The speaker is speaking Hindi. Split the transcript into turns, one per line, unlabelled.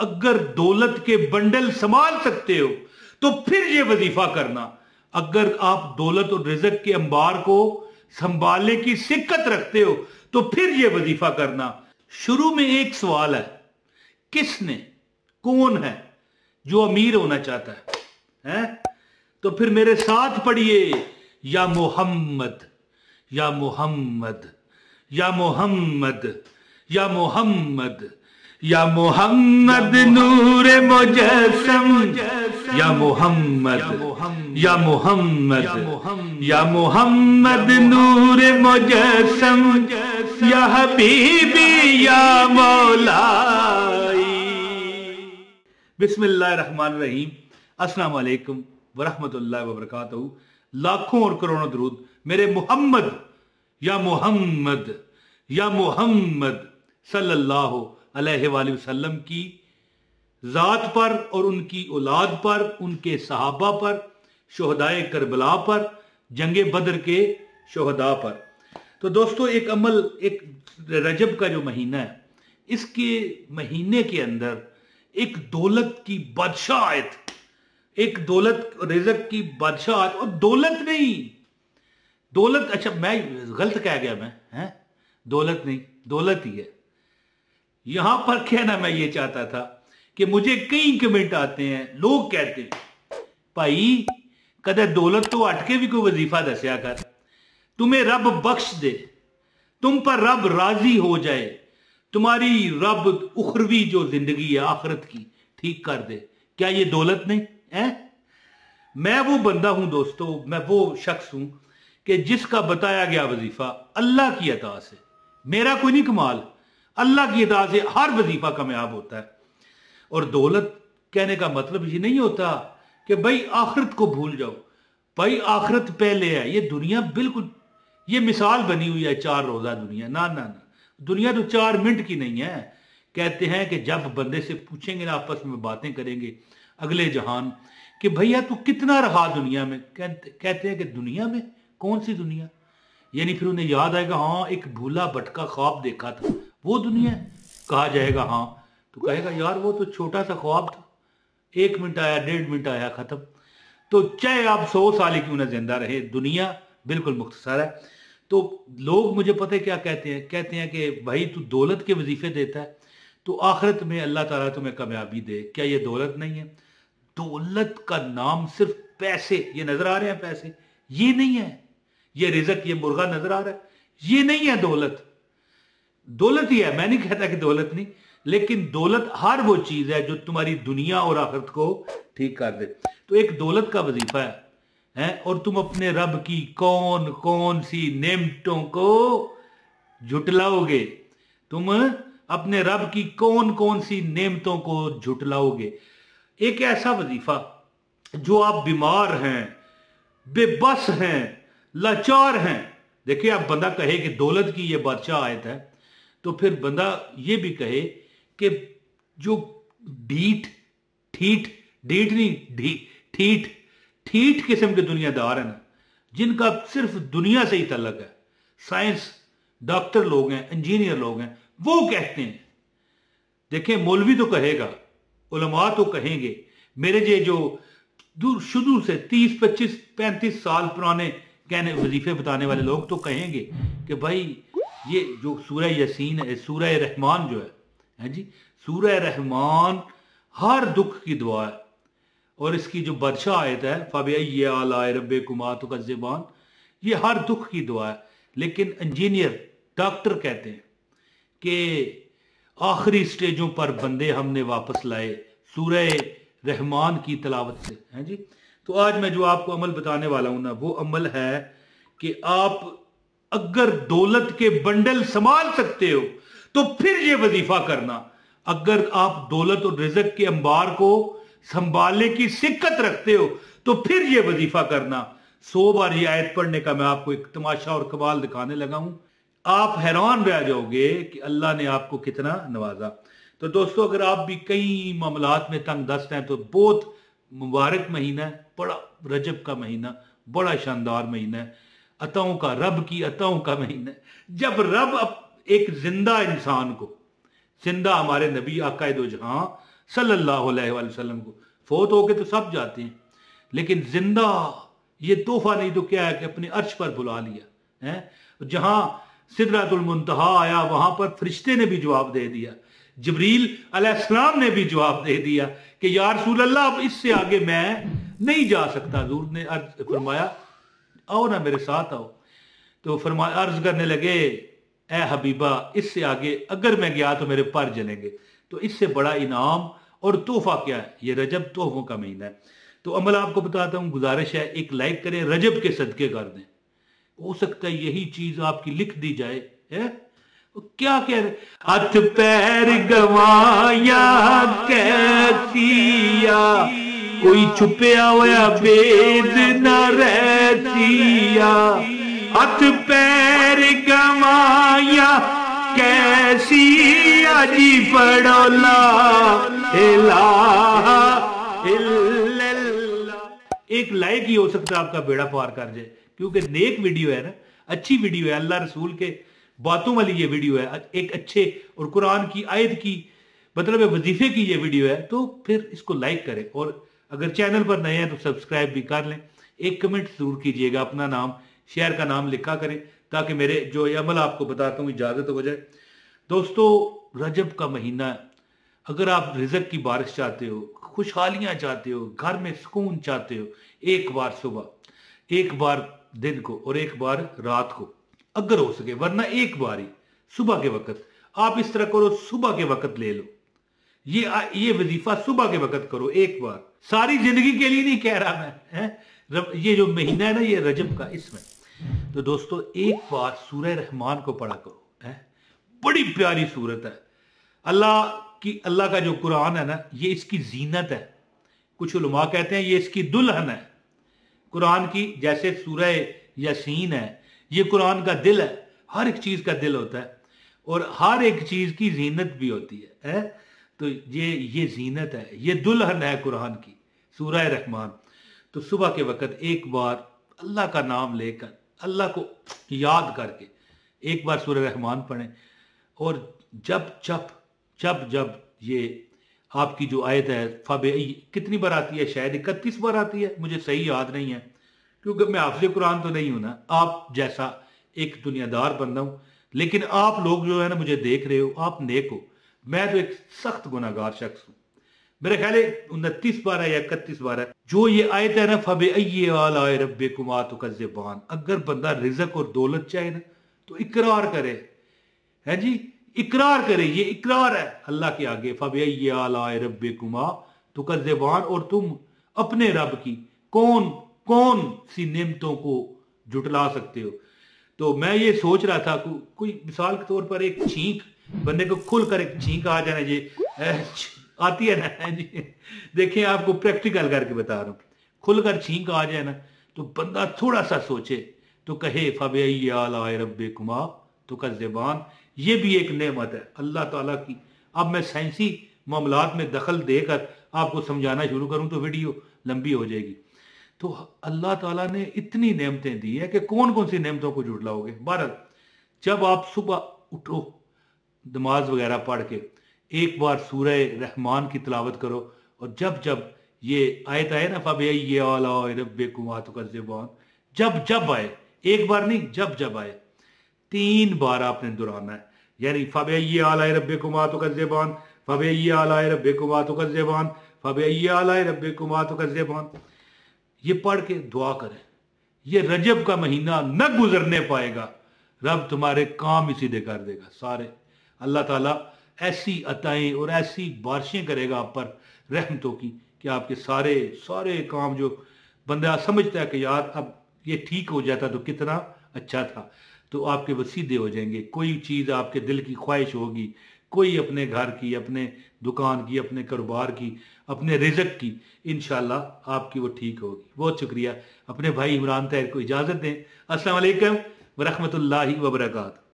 अगर दौलत के बंडल संभाल सकते हो तो फिर ये वजीफा करना। अगर आप दौलत और रिज़्क के अंबार को संभालने की सिक्कत रखते हो तो फिर ये वजीफा करना। शुरू में एक सवाल है, किसने, कौन है जो अमीर होना चाहता है? तो फिर मेरे साथ पढ़िए, या मोहम्मद, या मोहम्मद, या मोहम्मद, या मोहम्मद, या मोहम्मद नूर मुजस्सम, या मोहम्मद, या मोहम्मद, या मोहम्मद नूर मुजस्सम, या हबीबी या मौलाई। बिस्मिल्लाहिर्रहमानिर्रहीम। अस्सलाम वालेकुम वरहमतुल्लाहि वबरकातुहू। लाखों और करोड़ों दरूद मेरे मोहम्मद, या मोहम्मद, या मोहम्मद सल्लल्लाहु अलैहि वसल्लम की ज़ात पर और उनकी औलाद पर, उनके सहाबा पर, शुहदाए करबला पर, जंगे बदर के शुहदा पर। तो दोस्तों, एक अमल, एक रजब का जो महीना है, इसके महीने के अंदर एक दौलत की बादशाह आयत, एक दौलत रिज़्क की बादशाह आयत, और दौलत नहीं, दौलत, अच्छा मैं गलत कह गया, मैं हैं, दौलत नहीं, दौलत ही है। यहां पर कहना मैं ये चाहता था कि मुझे कई कमेंट आते हैं, लोग कहते हैं भाई कदे दौलत तो हट के भी कोई वजीफा दसिया कर, तुम्हें रब बख्श दे, तुम पर रब राजी हो जाए, तुम्हारी रब उखरवी जो जिंदगी है आखिरत की ठीक कर दे, क्या ये दौलत नहीं है? मैं वो बंदा हूं दोस्तों, मैं वो शख्स हूं कि जिसका बताया गया वजीफा अल्लाह की अता से, मेरा कोई नहीं कमाल, अल्लाह की अता से हर वजीफा कामयाब होता है। और दौलत कहने का मतलब ये नहीं होता कि भाई आखिरत को भूल जाओ, भाई आखिरत पहले है, ये दुनिया बिल्कुल, ये मिसाल बनी हुई है 4 रोजा दुनिया, ना ना ना, दुनिया तो 4 मिनट की नहीं है। कहते हैं कि जब बंदे से पूछेंगे ना, आपस में बातें करेंगे अगले जहान कि भैया तू कितना रहा दुनिया में, कहते हैं कि दुनिया में, कौन सी दुनिया, यानी फिर उन्हें याद आएगा, हाँ एक भूला भटका ख्वाब देखा था, वो दुनिया है। कहा जाएगा हाँ, तो कहेगा यार वो तो छोटा सा ख्वाब था, 1 मिनट आया, 1.5 मिनट आया, खत्म। तो चाहे आप 100 साल क्यों ना जिंदा रहे, दुनिया बिल्कुल मुख्तसर है। तो लोग मुझे पता है क्या कहते हैं, कहते हैं कि भाई तू दौलत के वजीफे देता है तो आखिरत में अल्लाह ताला तुम्हें कामयाबी दे, क्या ये दौलत नहीं है? दौलत का नाम सिर्फ पैसे, ये नजर आ रहे हैं पैसे, ये नहीं है। ये रिज़्क, ये मुर्गा नजर आ रहा है, ये नहीं है दौलत। दौलत ही है, मैं नहीं कहता कि दौलत नहीं, लेकिन दौलत हर वो चीज है जो तुम्हारी दुनिया और आखिरत को ठीक कर दे। तो एक दौलत का वजीफा है, और तुम अपने रब की कौन कौन सी नेमतों को झुटलाओगे, तुम अपने रब की कौन कौन सी नेमतों को झुटलाओगे। एक ऐसा वजीफा जो आप बीमार हैं, बेबस हैं, लाचार हैं। देखिए, आप बंदा कहे कि दौलत की ये बादशाह आयत है, तो फिर बंदा ये भी कहे कि जो ढीठ ठीक नहीं, ठीक ठीक किस्म के दुनियादार हैं ना, जिनका सिर्फ दुनिया से ही तल्लक है, साइंस, डॉक्टर लोग हैं, इंजीनियर लोग हैं, वो कहते हैं। देखिए, मौलवी तो कहेगा, उलमा तो कहेंगे, मेरे जो शुरू से 30, 25, 35 साल पुराने कहने वजीफे बताने वाले लोग तो कहेंगे कि भाई ये जो सूरह यासीन है, सूरह रहमान जो है जी, सूरह रहमान हर दुख की दुआ है, और इसकी जो बादशाह आयत है फ़बिअय्यि आलाइ रब्बिकुमा तुकज़्ज़िबान, ये हर दुख की दुआ है। लेकिन इंजीनियर, डॉक्टर कहते हैं कि आखिरी स्टेजों पर बंदे हमने वापस लाए सूरह रहमान की तलावत से, हैं जी। तो आज मैं जो आपको अमल बताने वाला हूं ना, वो अमल है कि आप अगर दौलत के बंडल संभाल सकते हो तो फिर ये वजीफा करना। अगर आप दौलत और रिज़्क के अंबार को संभालने की सिक्कत रखते हो तो फिर ये वजीफा करना। 100 बार ये आयत पढ़ने का मैं आपको एक तमाशा और कमाल दिखाने लगा हूं, आप हैरान रह जाओगे कि अल्लाह ने आपको कितना नवाजा। तो दोस्तों, अगर आप भी कई मामलात में तंग दस्त हैं तो बहुत मुबारक महीना है, बड़ा रजब का महीना, बड़ा शानदार महीना है, अताओं का, रब की अताओं का महीना है। जब रब एक जिंदा इंसान को, जिंदा हमारे नबी आकाए दो जहां सल्लल्लाहु अलैहि वसल्लम को। फोत होके तो सब जाते हैं, लेकिन जिंदा ये तोहफा नहीं तो क्या है कि अपने अर्श पर बुला लिया है। जहां सिदरतुल मुंतहा आया वहां पर फरिश्ते ने भी जवाब दे दिया, जिब्रील अलैहिस्सलाम ने भी जवाब दे दिया कि या रसूल अल्लाह अब इससे आगे मैं नहीं जा सकता। हुजूर ने अर्ज फरमाया आओ ना मेरे साथ आओ। तो फरमाया अर्ज करने लगे ए हबीबा इससे आगे अगर मैं गया तो मेरे पर जलेंगे। तो इससे बड़ा इनाम और तोहफा क्या है, ये रजब तोहफों का महीना है। तो अमल आपको बताता हूं, गुजारिश है एक लाइक करें, रजब के सदके कर दें, हो सकता है यही चीज आपकी लिख दी जाए है। क्या कह रहे, हथ पैर गवाया कैसिया कोई छुपया हुआ भेद न रहसिया, हथ पैर गवाया कैसिया जी पढ़ो ला इलाहा इल्लल्लाह। एक लाइक ही हो सकता है आपका बेड़ा पार कर जाए, क्योंकि नेक वीडियो है ना, अच्छी वीडियो है, अल्लाह रसूल के बातों वाली ये वीडियो है, एक अच्छे और कुरान की आयत की मतलब वजीफे की ये वीडियो है। तो फिर इसको लाइक करें और अगर चैनल पर नए हैं तो सब्सक्राइब भी कर लें। एक कमेंट जरूर कीजिएगा, अपना नाम शहर का नाम लिखा करें ताकि मेरे जो ये अमल आपको बताता हूँ इजाजत हो जाए। दोस्तों रजब का महीना, अगर आप रिज़्क की बारिश चाहते हो, खुशहालियां चाहते हो, घर में सुकून चाहते हो, एक बार सुबह, एक बार दिन को और एक बार रात को अगर हो सके, वरना एक बार ही सुबह के वक्त आप इस तरह करो, सुबह के वक्त ले लो, ये वजीफा सुबह के वक्त करो एक बार, सारी जिंदगी के लिए नहीं कह रहा मैं है। ये जो महीना है ना ये रजब का, इसमें तो दोस्तों एक बार सूरह रहमान को पढ़ा करो है, बड़ी प्यारी सूरत है। अल्लाह का जो कुरान है ना ये इसकी जीनत है, कुछ उलमा कहते हैं ये इसकी दुल्हन है कुरान की। जैसे सूरह यासीन है ये कुरान का दिल है, हर एक चीज का दिल होता है और हर एक चीज की जीनत भी होती है। तो ये जीनत है, ये दुल्हन है कुरान की सूरह रहमान। तो सुबह के वक्त एक बार अल्लाह का नाम लेकर, अल्लाह को याद करके एक बार सूरह रहमान पढ़ें। और जब ये आपकी जो आयत है फबे कितनी बार आती है, शायद 31 बार आती है, मुझे सही याद नहीं है क्योंकि मैं हाफिज़ कुरान तो नहीं हूं ना, आप जैसा एक दुनियादार बंदा हूं। लेकिन आप लोग जो है ना मुझे देख रहे हो, आप नेक हो, मैं तो एक सख्त गुनाहगार शख्स हूं। मेरे ख्याल 29 बार है या 31 बार है जो ये आयत है ना फबे रब्बिकुमा तुकज़्ज़िबान। अगर बंदा रिज़्क और दौलत चाहे ना तो इकरार करे, है जी, इकरार करे, ये इकरार है अल्लाह के आगे, फबे रब्बिकुमा तुकज़्ज़िबान। और तुम अपने रब की कौन सी नेमतों को जुटला सकते हो। तो मैं ये सोच रहा था कोई मिसाल के तौर पर एक छींक बंदे को खुलकर एक छींक आ जाना, ये आती है ना जी, देखिए आपको प्रैक्टिकल करके बता रहा हूं, खुलकर छींक आ जाए ना तो बंदा थोड़ा सा सोचे तो कहे फबे रब्बिकुमा तुकज़्ज़िबान। ये भी एक नेमत है अल्लाह ताला की। अब मैं साइंसी मामलात में दखल देकर आपको समझाना शुरू करूं तो वीडियो लंबी हो जाएगी। तो अल्लाह ताला ने इतनी नेमतें दी है कि कौन कौन सी नेमतों को जुटलाओगे। बहरहाल जब आप सुबह उठो नमाज वगैरह पढ़ के एक बार सूरह रहमान की तिलावत करो, और जब ये आयत आए ना फबे रब्बिकुमा तुकज़्ज़िबान, जब आए, एक बार नहीं, जब आए 3 बार आपने दोहराना है। यानी फबे रब्बिकुमा तुकज़्ज़िबान, फबे रब्बिकुमा तुकज़्ज़िबान, फबे रब्बिकुमा तुकज़्ज़िबान। ये पढ़ के दुआ करें, ये रजब का महीना न गुजरने पाएगा, रब तुम्हारे काम ही सीधे कर देगा सारे। अल्लाह ताला ऐसी अताएं और ऐसी बारिशें करेगा आप पर रहमतों की कि आपके सारे काम जो बंदा समझता है कि यार अब ये ठीक हो जाता तो कितना अच्छा था, तो आपके वो सीधे हो जाएंगे। कोई चीज़ आपके दिल की ख्वाहिश होगी, कोई अपने घर की, अपने दुकान की, अपने कारोबार की, अपने रिज़्क की, इंशाल्लाह आपकी वो ठीक होगी। बहुत शुक्रिया। अपने भाई इमरान ताहिर को इजाज़त दें। अस्सलाम वालेकुम व रहमतुल्लाहि व बरकातहू।